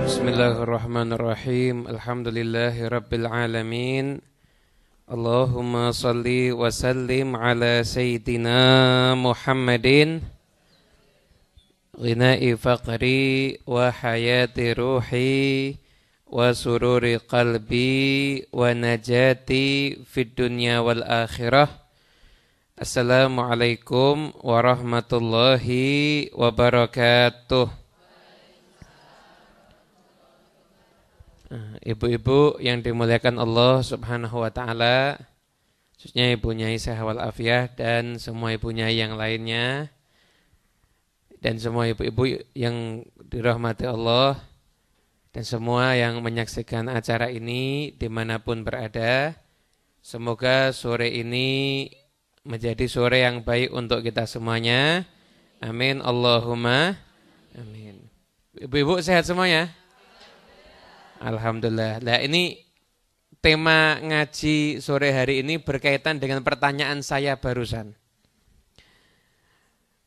Bismillahirrahmanirrahim. Alhamdulillahirabbil alamin. Allahumma salli wa sallim ala sayyidina Muhammadin ghina'i faqri wa hayati ruhi wa sururi qalbi wa najati fid dunya wal akhirah. Assalamualaikum warahmatullahi wabarakatuh. Ibu-ibu yang dimuliakan Allah Subhanahu wa taala, khususnya Ibu Nyai Sehat wal Afiah dan semua Ibu Nyai yang lainnya dan semua ibu-ibu yang dirahmati Allah dan semua yang menyaksikan acara ini dimanapun berada. Semoga sore ini menjadi sore yang baik untuk kita semuanya. Amin Allahumma amin. Ibu-ibu sehat semuanya? Alhamdulillah. Nah, ini tema ngaji sore hari ini berkaitan dengan pertanyaan saya barusan.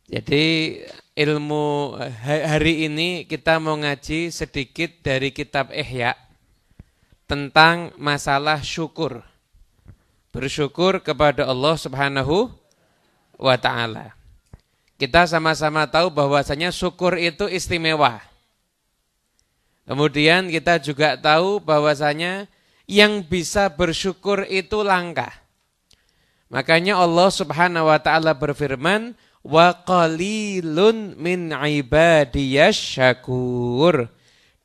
Jadi ilmu hari ini kita mau ngaji sedikit dari kitab Ihya tentang masalah syukur. Bersyukur kepada Allah Subhanahu wa taala. Kita sama-sama tahu bahwasanya syukur itu istimewa. Kemudian kita juga tahu bahwasanya yang bisa bersyukur itu langka. Makanya Allah Subhanahu wa taala berfirman, "Wa qalilun min ibadiyasy syakur."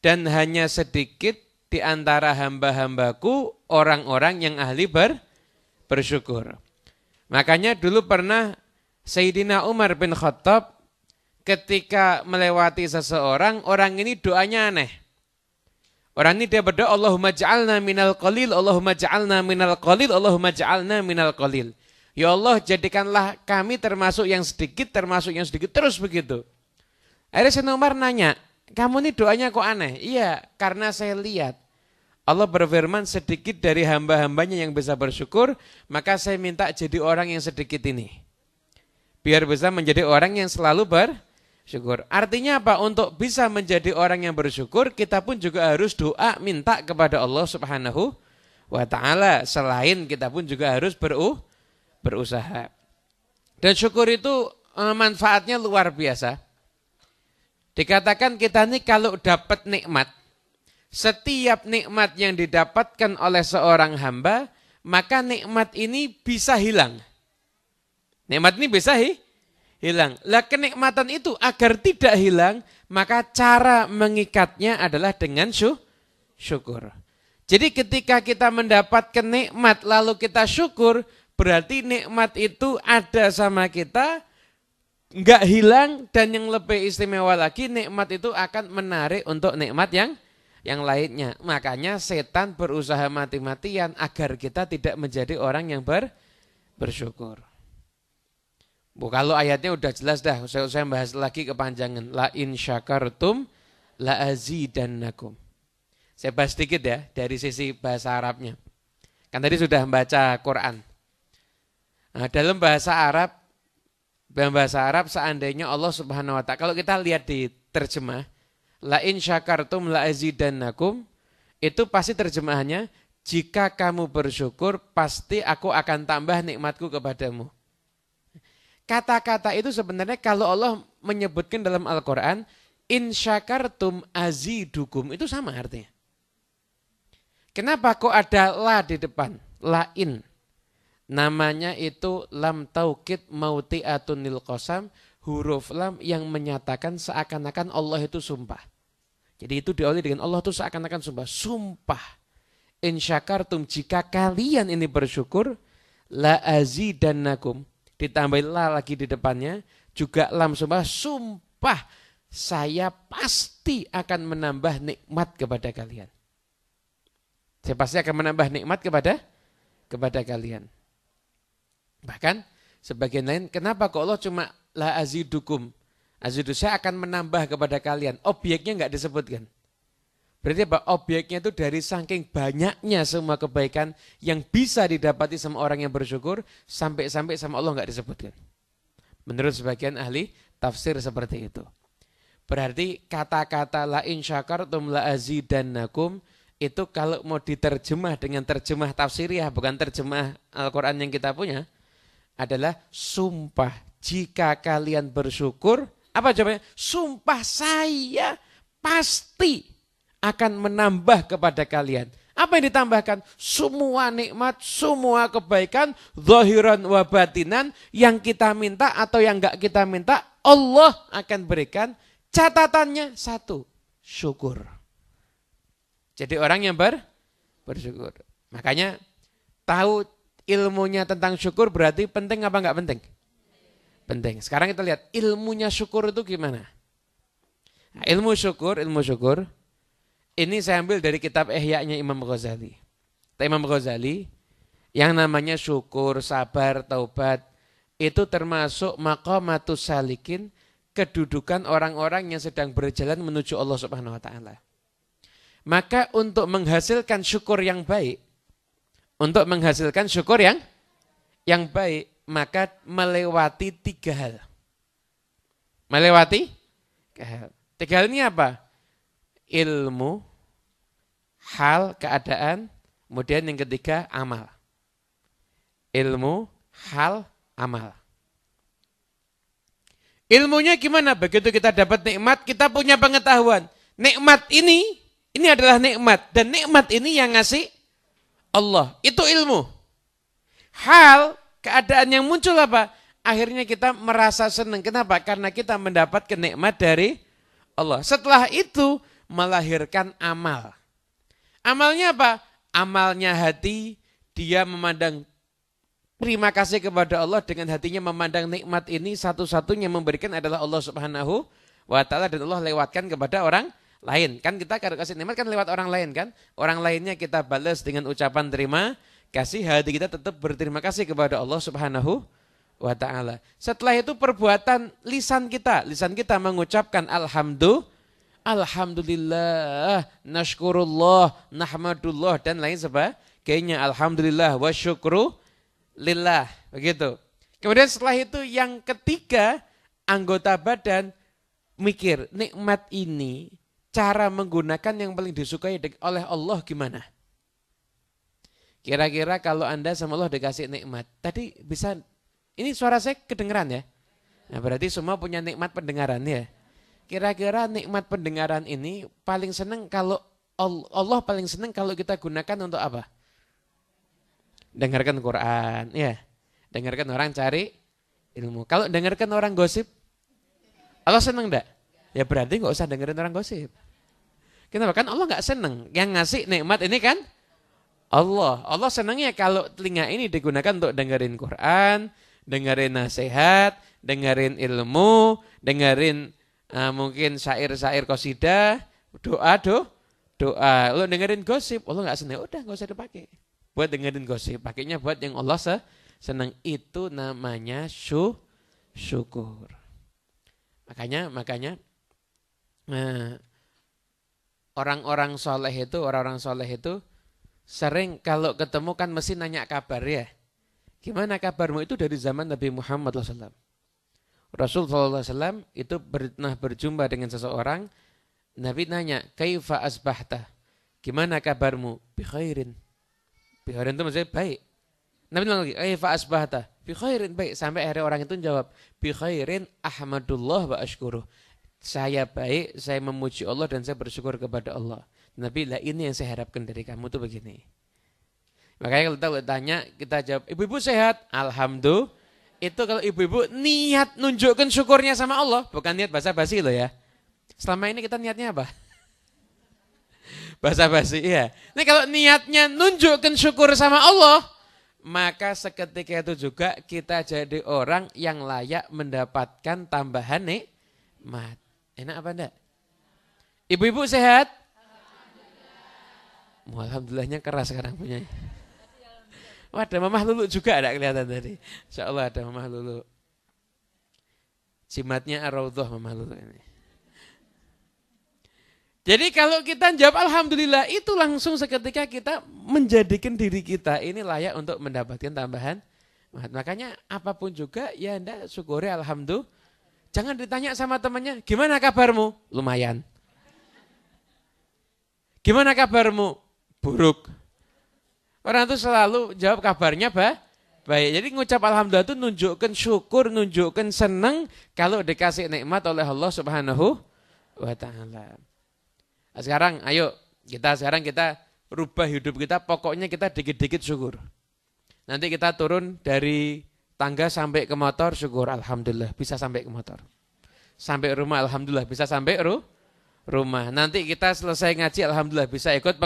Dan hanya sedikit di antara hamba-hambaku orang-orang yang ahli bersyukur. Makanya dulu pernah Sayyidina Umar bin Khattab ketika melewati seseorang, orang ini doanya aneh. Orang ini dia berdoa, Allahumma ja'alna minal qalil, Allahumma ja'alna minal qalil, Allahumma ja'alna minal qalil. Ya Allah, jadikanlah kami termasuk yang sedikit, terus begitu. Akhirnya Sayyidina Umar nanya, kamu ini doanya kok aneh? Iya, karena saya lihat Allah berfirman sedikit dari hamba-hambanya yang bisa bersyukur, maka saya minta jadi orang yang sedikit ini. Biar bisa menjadi orang yang selalu bersyukur. Artinya apa? Untuk bisa menjadi orang yang bersyukur, kita pun juga harus doa minta kepada Allah Subhanahu wa taala. Selain kita pun juga harus berusaha. Dan syukur itu manfaatnya luar biasa. Dikatakan kita ini kalau dapat nikmat, setiap nikmat yang didapatkan oleh seorang hamba, maka nikmat ini bisa hilang. Nikmat ini bisa hilang. Lah kenikmatan itu agar tidak hilang, maka cara mengikatnya adalah dengan syukur. Jadi ketika kita mendapatkan nikmat lalu kita syukur, berarti nikmat itu ada sama kita, enggak hilang, dan yang lebih istimewa lagi nikmat itu akan menarik untuk nikmat yang lainnya. Makanya setan berusaha mati-matian agar kita tidak menjadi orang yang bersyukur. Kalau ayatnya udah jelas dah, saya bahas lagi kepanjangan. La in syakartum la azidannakum. Saya bahas sedikit ya dari sisi bahasa Arabnya. Kan tadi sudah membaca Quran. Nah, dalam bahasa Arab seandainya Allah Subhanahu wa taala, kalau kita lihat di terjemah, la in syakartum la azidannakum, itu pasti terjemahannya, jika kamu bersyukur pasti aku akan tambah nikmatku kepadamu. Kata-kata itu sebenarnya kalau Allah menyebutkan dalam Al-Quran, in syakartum azidukum, itu sama artinya. Kenapa kok ada la di depan? La-in. Namanya itu lam taukid mauti'atun lil qasam, huruf lam yang menyatakan seakan-akan Allah itu sumpah. Jadi itu diawali dengan Allah itu seakan-akan sumpah. Sumpah. In syakartum, jika kalian ini bersyukur, la azidannakum. Ditambah la lagi di depannya, juga lam sumpah, saya pasti akan menambah nikmat kepada kalian. Saya pasti akan menambah nikmat kepada kalian. Bahkan sebagian lain, kenapa kok Allah cuma la azidukum? Azidu, saya akan menambah kepada kalian. Objeknya enggak disebutkan. Berarti apa? Objeknya itu dari saking banyaknya semua kebaikan yang bisa didapati sama orang yang bersyukur, sampai-sampai sama Allah enggak disebutkan. Menurut sebagian ahli tafsir seperti itu. Berarti kata-kata la in syakartum la azidannakum itu kalau mau diterjemah dengan terjemah tafsiriyah, bukan terjemah Al-Quran yang kita punya, adalah sumpah jika kalian bersyukur, apa jawabannya? Sumpah saya pasti akan menambah kepada kalian. Apa yang ditambahkan? Semua nikmat, semua kebaikan, zahiran wa batinan, yang kita minta atau yang enggak kita minta, Allah akan berikan. Catatannya satu, syukur. Jadi orang yang bersyukur. Makanya tahu ilmunya tentang syukur berarti penting apa enggak penting? Penting. Sekarang kita lihat ilmunya syukur itu gimana. Nah, ilmu syukur. Ini saya ambil dari kitab Ihya-nya Imam Ghazali. Imam Ghazali yang namanya syukur, sabar, taubat itu termasuk maqamatus salikin, kedudukan orang-orang yang sedang berjalan menuju Allah Subhanahu wa taala. Maka untuk menghasilkan syukur yang baik, maka melewati 3 hal. Melewati 3 hal. 3 hal ini apa? Ilmu, hal, keadaan, kemudian yang ketiga amal. Ilmu, hal, amal. Ilmunya gimana? Begitu kita dapat nikmat, kita punya pengetahuan. Nikmat ini adalah nikmat. Dan nikmat ini yang ngasih Allah. Itu ilmu. Hal, keadaan yang muncul apa? Akhirnya kita merasa senang. Kenapa? Karena kita mendapatkan nikmat dari Allah. Setelah itu melahirkan amal. Amalnya apa? Amalnya hati, dia memandang terima kasih kepada Allah, dengan hatinya memandang nikmat ini satu-satunya memberikan adalah Allah Subhanahu wa taala, dan Allah lewatkan kepada orang lain. Kan kita kalau kasih nikmat kan lewat orang lain kan? Orang lainnya kita balas dengan ucapan terima kasih, hati kita tetap berterima kasih kepada Allah Subhanahu wa taala. Setelah itu perbuatan lisan kita mengucapkan alhamdulillah, nashkurullah, nahmadullah dan lain sebagainya. Alhamdulillah wa syukru lillah, begitu. Kemudian setelah itu yang ketiga, anggota badan mikir, nikmat ini cara menggunakan yang paling disukai oleh Allah gimana? Kira-kira kalau Anda sama Allah dikasih nikmat, tadi bisa, ini suara saya kedengeran ya? Nah berarti semua punya nikmat pendengaran ya. Kira-kira nikmat pendengaran ini paling senang kalau Allah paling senang kalau kita gunakan untuk apa? Dengarkan Quran, ya. Dengarkan orang cari ilmu. Kalau dengarkan orang gosip, Allah senang enggak? Ya berarti enggak usah dengerin orang gosip. Kenapa? Kan Allah enggak senang. Yang ngasih nikmat ini kan Allah. Allah senangnya kalau telinga ini digunakan untuk dengerin Quran, dengerin nasihat, dengerin ilmu, dengerin mungkin syair-syair qasidah, doa. Lo dengerin gosip, Allah enggak senang. Udah enggak usah dipakai. Buat dengerin gosip, pakainya buat yang Allah senang. Itu namanya syukur. Makanya orang-orang soleh itu sering kalau ketemu kan mesti nanya kabar ya. Gimana kabarmu? Itu dari zaman Nabi Muhammad SAW. Rasul SAW itu pernah berjumpa dengan seseorang. Nabi nanya, kaifa asbahta? Gimana kabarmu? Bi khairin. Bi khairin itu maksudnya baik. Nabi bilang lagi, kaifa asbahta? Bi khairin, baik. Sampai akhirnya orang itu jawab, bi khairin ahmadullah wa ashkuruh. Saya baik, saya memuji Allah dan saya bersyukur kepada Allah. Nabi, lah ini yang saya harapkan dari kamu tuh begini. Makanya kalau kita tanya, kita jawab, ibu-ibu sehat? Alhamdulillah. Itu kalau ibu-ibu niat nunjukkan syukurnya sama Allah, bukan niat basa-basi loh ya. Selama ini kita niatnya apa? Basa-basi, iya. Nah kalau niatnya nunjukkan syukur sama Allah, maka seketika itu juga kita jadi orang yang layak mendapatkan tambahan nikmat. Enak apa enggak? Ibu-ibu sehat? Alhamdulillah. Alhamdulillahnya keras sekarang punya. Oh, ada Mamah Lulu juga ada kelihatan tadi. Insyaallah ada Mamah Lulu. Jimatnya Ar-Raudhah Mamah Lulu ini. Jadi kalau kita jawab Alhamdulillah, itu langsung seketika kita menjadikan diri kita ini layak untuk mendapatkan tambahan. Makanya apapun juga ya Anda syukuri Alhamdulillah. Jangan ditanya sama temannya, gimana kabarmu? Lumayan. Gimana kabarmu? Buruk. Orang itu selalu jawab kabarnya baik. Jadi ngucap alhamdulillah itu nunjukkan syukur, nunjukkan senang kalau dikasih nikmat oleh Allah Subhanahu wa taala. Nah, sekarang ayo kita rubah hidup kita, pokoknya kita dikit-dikit syukur. Nanti kita turun dari tangga sampai ke motor, syukur alhamdulillah bisa sampai ke motor. Sampai rumah alhamdulillah bisa sampai rumah. Nanti kita selesai ngaji alhamdulillah bisa ikut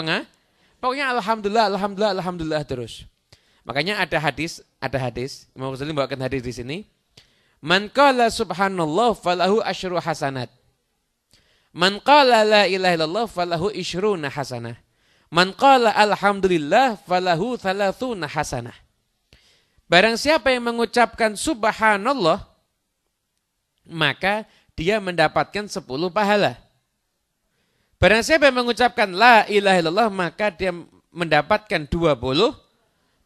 pokoknya alhamdulillah terus. Makanya ada hadis, Imam Ghazali membawakan hadis di sini. Man qala subhanallah falahu asyru hasanat. Man qala la ilaha illallah falahu isyruna hasanah. Man qala alhamdulillah falahu thalathuna hasanah. Barang siapa yang mengucapkan subhanallah, maka dia mendapatkan 10 pahala. Barang siapa yang mengucapkan la ilaha illallah, maka dia mendapatkan 20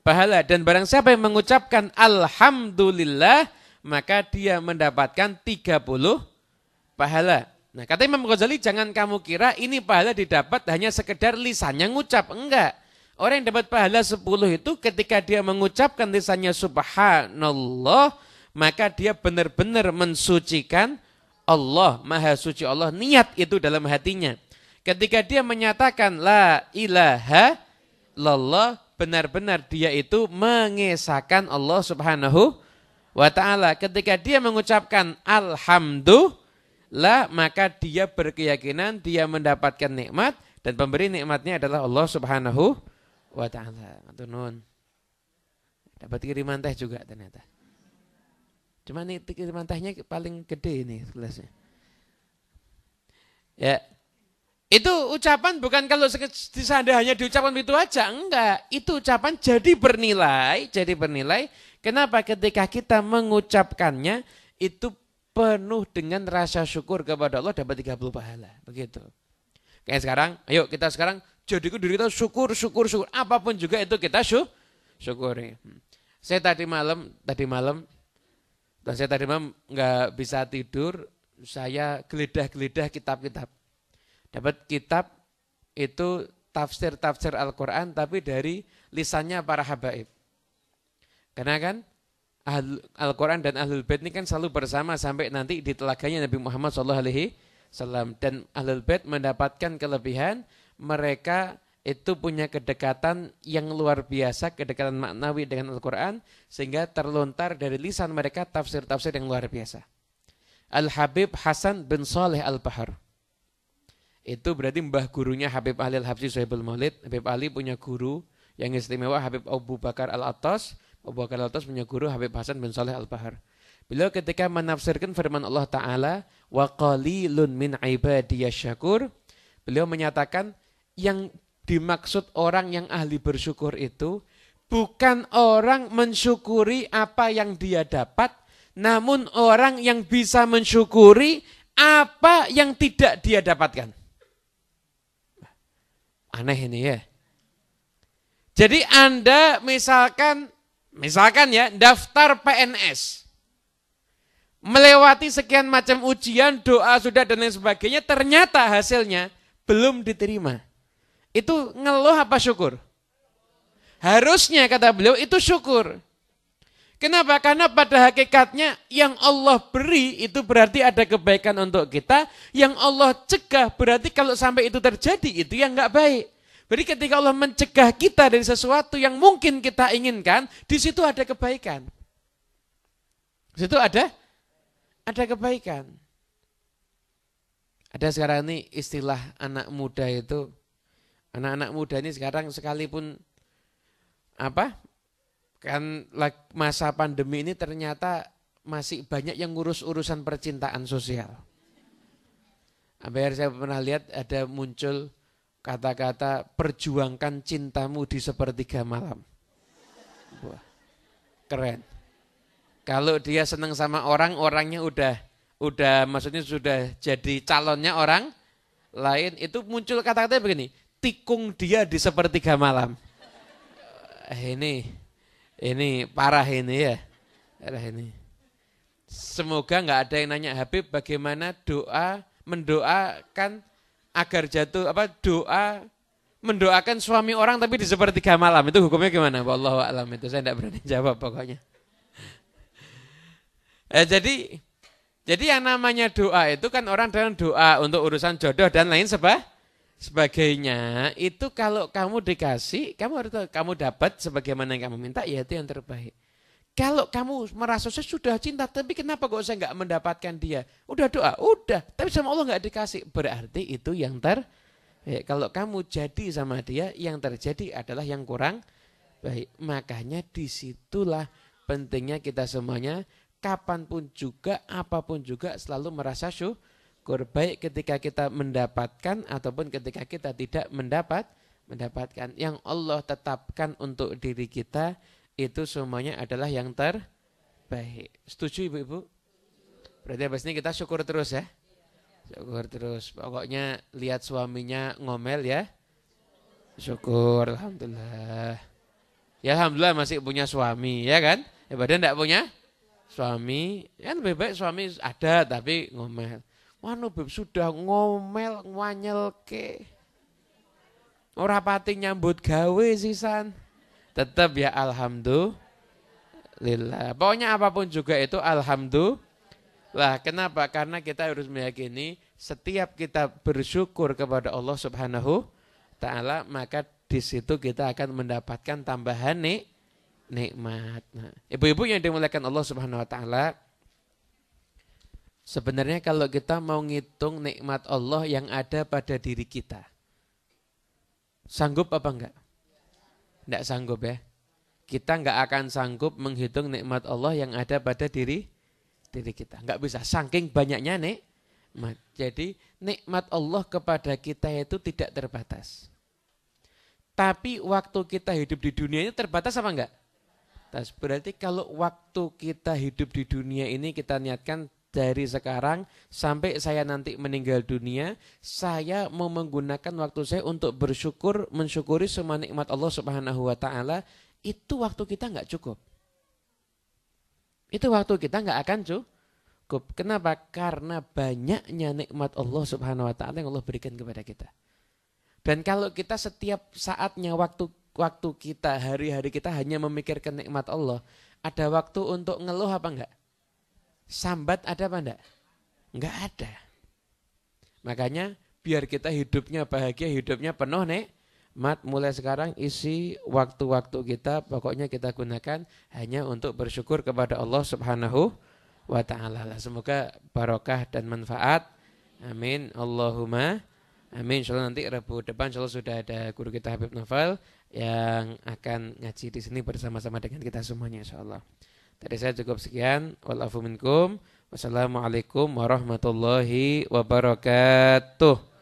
pahala. Dan barang siapa yang mengucapkan alhamdulillah, maka dia mendapatkan 30 pahala. Nah, kata Imam Ghazali, jangan kamu kira ini pahala didapat hanya sekedar lisannya ngucap. Enggak. Orang yang dapat pahala 10 itu ketika dia mengucapkan lisannya subhanallah, maka dia benar-benar mensucikan Allah, maha suci Allah. Niat itu dalam hatinya. Ketika dia menyatakan la ilaha illallah, benar-benar dia itu mengesahkan Allah Subhanahu wa taala. Ketika dia mengucapkan alhamdulillah, maka dia berkeyakinan dia mendapatkan nikmat dan pemberi nikmatnya adalah Allah Subhanahu wa taala. Nun. Dapat kiriman teh juga ternyata. Cuma ini kiriman tehnya paling gede ini gelasnya. Ya. Itu ucapan bukan kalau disanda hanya diucapkan itu aja, enggak. Itu ucapan jadi bernilai. Kenapa? Ketika kita mengucapkannya itu penuh dengan rasa syukur kepada Allah, dapat 30 pahala. Begitu. Kayak sekarang, ayo kita sekarang jadikan diri kita syukur. Apapun juga itu kita syukuri. Saya tadi malam nggak bisa tidur, saya geledah kitab-kitab. Dapat kitab itu tafsir Al-Quran tapi dari lisannya para habaib. Karena kan Al-Quran dan Ahlul Bait ini kan selalu bersama sampai nanti di telaganya Nabi Muhammad SAW. Dan Ahlul Bait mendapatkan kelebihan, mereka itu punya kedekatan yang luar biasa, kedekatan maknawi dengan Al-Quran, sehingga terlontar dari lisan mereka tafsir-tafsir yang luar biasa. Al-Habib Hasan bin Saleh Al-Bahar. Itu berarti mbah gurunya Habib Ali Al-Habsyi Sohibul Maulid. Habib Ali punya guru yang istimewa, Habib Abu Bakar Al-Attas. Abu Bakar Al-Attas punya guru Habib Hasan bin Saleh Al-Bahar. Beliau ketika menafsirkan firman Allah Ta'ala, wa qalilun min ibadiyasy syakur, beliau menyatakan yang dimaksud orang yang ahli bersyukur itu bukan orang mensyukuri apa yang dia dapat, namun orang yang bisa mensyukuri apa yang tidak dia dapatkan. Aneh ini ya. Jadi Anda misalkan ya daftar PNS. Melewati sekian macam ujian, doa sudah dan lain sebagainya, ternyata hasilnya belum diterima. Itu ngeluh apa syukur? Harusnya kata beliau itu syukur. Kenapa? Karena pada hakikatnya yang Allah beri itu berarti ada kebaikan untuk kita. Yang Allah cegah berarti kalau sampai itu terjadi itu yang enggak baik. Berarti ketika Allah mencegah kita dari sesuatu yang mungkin kita inginkan, di situ ada kebaikan. Di situ ada kebaikan. Ada sekarang ini istilah anak muda itu, anak-anak muda ini sekarang sekalipun kan masa pandemi ini ternyata masih banyak yang ngurus urusan percintaan sosial. Hampir saya pernah lihat ada muncul kata-kata perjuangkan cintamu di sepertiga malam. Wah, keren. Kalau dia senang sama orang, orangnya udah maksudnya sudah jadi calonnya orang lain, itu muncul kata-kata begini, tikung dia di sepertiga malam. Ini parah ini ya. Parah ini. Semoga nggak ada yang nanya Habib bagaimana mendoakan agar jatuh doa mendoakan suami orang tapi di sepertiga malam itu hukumnya gimana? Wallahu a'lam, itu saya tidak berani jawab pokoknya. Jadi yang namanya doa itu kan orang dalam doa untuk urusan jodoh dan lain sebagainya. Itu kalau kamu dikasih, kamu dapat sebagaimana yang kamu minta, ya itu yang terbaik. Kalau kamu merasa saya sudah cinta, tapi kenapa kok saya nggak mendapatkan dia? Udah doa, udah, tapi sama Allah nggak dikasih. Berarti itu yang terbaik. Kalau kamu jadi sama dia, yang terjadi adalah yang kurang baik. Makanya disitulah pentingnya kita semuanya, kapanpun juga, apapun juga selalu merasa syukur. Baik ketika kita mendapatkan ataupun ketika kita tidak mendapatkan. Yang Allah tetapkan untuk diri kita, itu semuanya adalah yang terbaik. Setuju ibu-ibu? Berarti habis ini kita syukur terus ya. Syukur terus. Pokoknya lihat suaminya ngomel ya. Syukur, alhamdulillah. Ya alhamdulillah masih punya suami ya kan. Ya padahal enggak punya suami. Ya lebih baik suami ada tapi ngomel. Wanu beb sudah ngomel ngwanyel ke. Ora pati nyambut gawe sisan. Tetap ya alhamdulillah. Pokoknya apapun juga itu alhamdulillah. Kenapa? Karena kita harus meyakini setiap kita bersyukur kepada Allah Subhanahu Ta'ala, maka di situ kita akan mendapatkan tambahan nikmat. Nah, ibu-ibu yang dimuliakan Allah Subhanahu Wa Ta'ala, sebenarnya kalau kita mau ngitung nikmat Allah yang ada pada diri kita, sanggup apa enggak? Tidak sanggup ya. Kita nggak akan sanggup menghitung nikmat Allah yang ada pada diri kita. Nggak bisa, saking banyaknya nikmat. Jadi nikmat Allah kepada kita itu tidak terbatas. Tapi waktu kita hidup di dunia ini terbatas apa enggak? Berarti kalau waktu kita hidup di dunia ini kita niatkan dari sekarang sampai saya nanti meninggal dunia, saya mau menggunakan waktu saya untuk mensyukuri semua nikmat Allah Subhanahu Wa Ta'ala. Itu waktu kita nggak cukup. Itu waktu kita nggak akan cukup. Kenapa? Karena banyaknya nikmat Allah Subhanahu Wa Ta'ala yang Allah berikan kepada kita. Dan kalau kita setiap saatnya waktu kita, hari-hari kita hanya memikirkan nikmat Allah, ada waktu untuk ngeluh apa enggak? Sambat ada apa enggak? Enggak ada. Makanya biar kita hidupnya bahagia, hidupnya penuh nikmat, mulai sekarang isi waktu-waktu kita pokoknya kita gunakan hanya untuk bersyukur kepada Allah Subhanahu Wa Ta'ala. Semoga barokah dan manfaat. Amin. Allahumma amin. Insyaallah nanti Rabu depan insyaallah sudah ada guru kita Habib Novel yang akan ngaji di sini bersama-sama dengan kita semuanya insyaallah. Dari saya cukup sekian. Wal afu minkum. Wassalamualaikum warahmatullahi wabarakatuh.